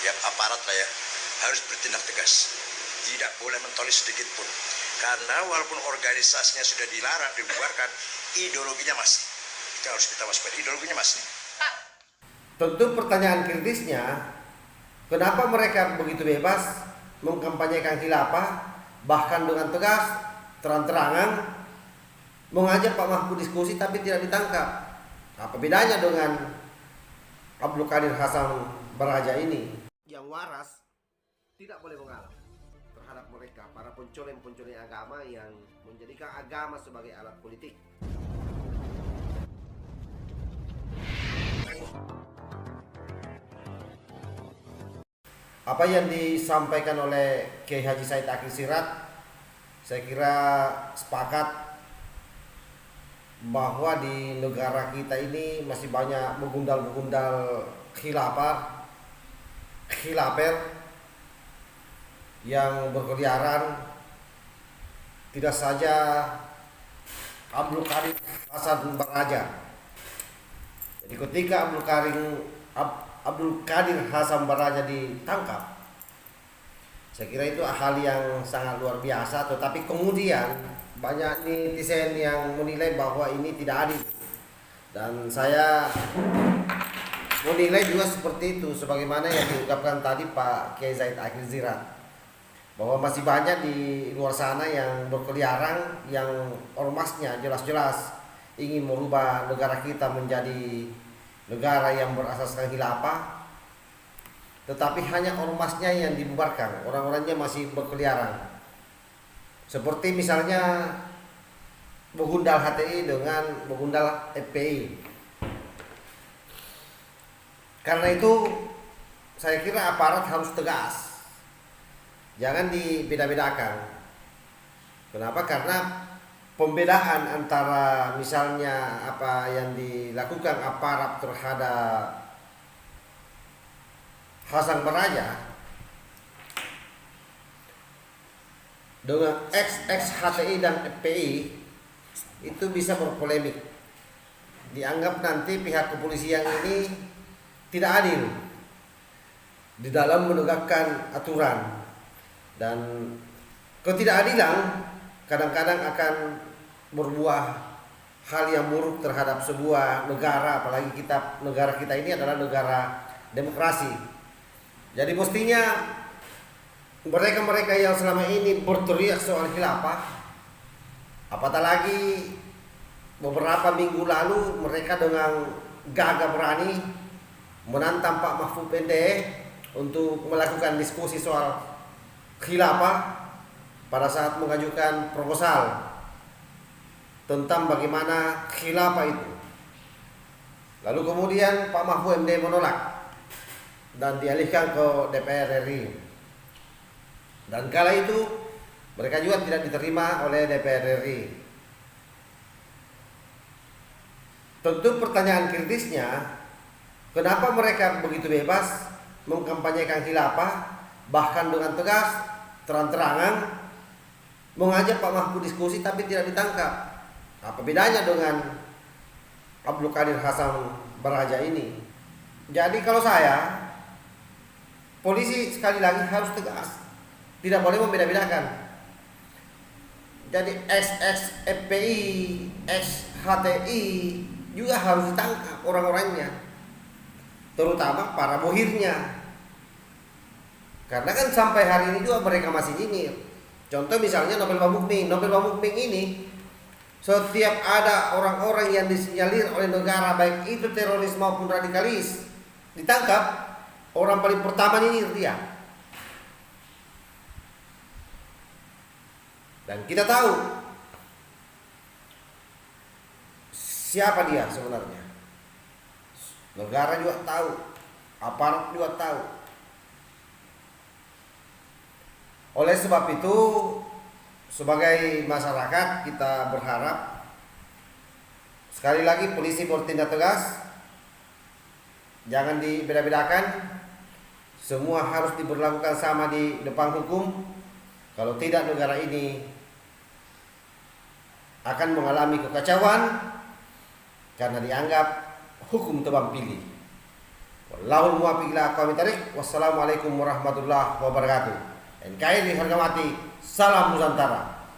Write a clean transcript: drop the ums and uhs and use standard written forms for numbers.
ya aparat lah ya, harus bertindak tegas. Tidak boleh mentoli sedikit pun. Karena walaupun organisasinya sudah dilarang, dibubarkan, ideologinya masih. Kita harus kita waspada, ideologinya masih. Tentu pertanyaan kritisnya, kenapa mereka begitu bebas mengkampanyekan khilafah, bahkan dengan tegas, terang-terangan mengajak Pak Mahfud diskusi tapi tidak ditangkap? Apa bedanya dengan Abdul Qadir Hasan Baraja ini? Yang waras tidak boleh mengalah terhadap mereka, para pencoleng-pencoleng agama yang menjadikan agama sebagai alat politik. Apa yang disampaikan oleh Kiai Haji Said Akil Siraj, saya kira sepakat bahwa di negara kita ini masih banyak begundal-begundal khilafer yang berkeliaran. Tidak saja Abdul Qadir Hasan Baraja. Jadi ketika Abdul Qadir Hasan Baraja ditangkap, saya kira itu hal yang sangat luar biasa. Tetapi kemudian banyak netizen yang menilai bahwa ini tidak adil, dan saya menilai juga seperti itu, sebagaimana yang diungkapkan tadi Pak Kiai Zaid Akil Siraj, bahwa masih banyak di luar sana yang berkeliaran, yang ormasnya jelas-jelas ingin merubah negara kita menjadi negara yang berasaskan khilafah, tetapi hanya ormasnya yang dibubarkan, orang-orangnya masih berkeliaran. Seperti misalnya begundal HTI dengan begundal FPI. Karena itu saya kira aparat harus tegas, jangan dibeda-bedakan. Kenapa? Karena pembedaan antara misalnya apa yang dilakukan aparat terhadap Hasan Baraja dengan HTI dan FPI itu bisa berpolemik. Dianggap nanti pihak kepolisian ini tidak adil di dalam menegakkan aturan, dan ketidakadilan kadang-kadang akan berbuah hal yang buruk terhadap sebuah negara, apalagi negara kita ini adalah negara demokrasi. Jadi mestinya mereka-mereka yang selama ini berteriak soal khilafah, apatah lagi beberapa minggu lalu mereka dengan gagah berani menantang Pak Mahfud MD untuk melakukan diskusi soal khilafah pada saat mengajukan proposal tentang bagaimana khilafah itu. Lalu kemudian Pak Mahfud MD menolak dan dialihkan ke DPR RI. Dan kala itu mereka juga tidak diterima oleh DPR RI. Tentu pertanyaan kritisnya, kenapa mereka begitu bebas mengkampanyekan khilafah, bahkan dengan tegas, terang-terangan mengajak Pak Mahfud diskusi tapi tidak ditangkap? Apa bedanya dengan Abdul Qadir Hasan Baraja ini? Jadi kalau saya, polisi sekali lagi harus tegas, tidak boleh membeda-bedakan. Jadi FPI, HTI juga harus ditangkap orang-orangnya, terutama para bohirnya. Karena kan sampai hari ini juga mereka masih nyinyir. Contoh misalnya Nobel Bamukmin ini, setiap ada orang-orang yang disinyalir oleh negara, baik itu teroris maupun radikalis, ditangkap, orang paling pertama nyinyir dia. Dan kita tahu siapa dia sebenarnya. Negara juga tahu, aparat juga tahu. Oleh sebab itu, sebagai masyarakat kita berharap sekali lagi polisi bertindak tegas, jangan dibeda-bedakan. Semua harus diberlakukan sama di depan hukum. Kalau tidak, negara ini akan mengalami kekacauan karena dianggap hukum tebang pilih. Wallahul muwaffiq ila aqwamit thoriq. Wassalamualaikum warahmatullahi wabarakatuh. NKRI harga mati. Salam Nusantara.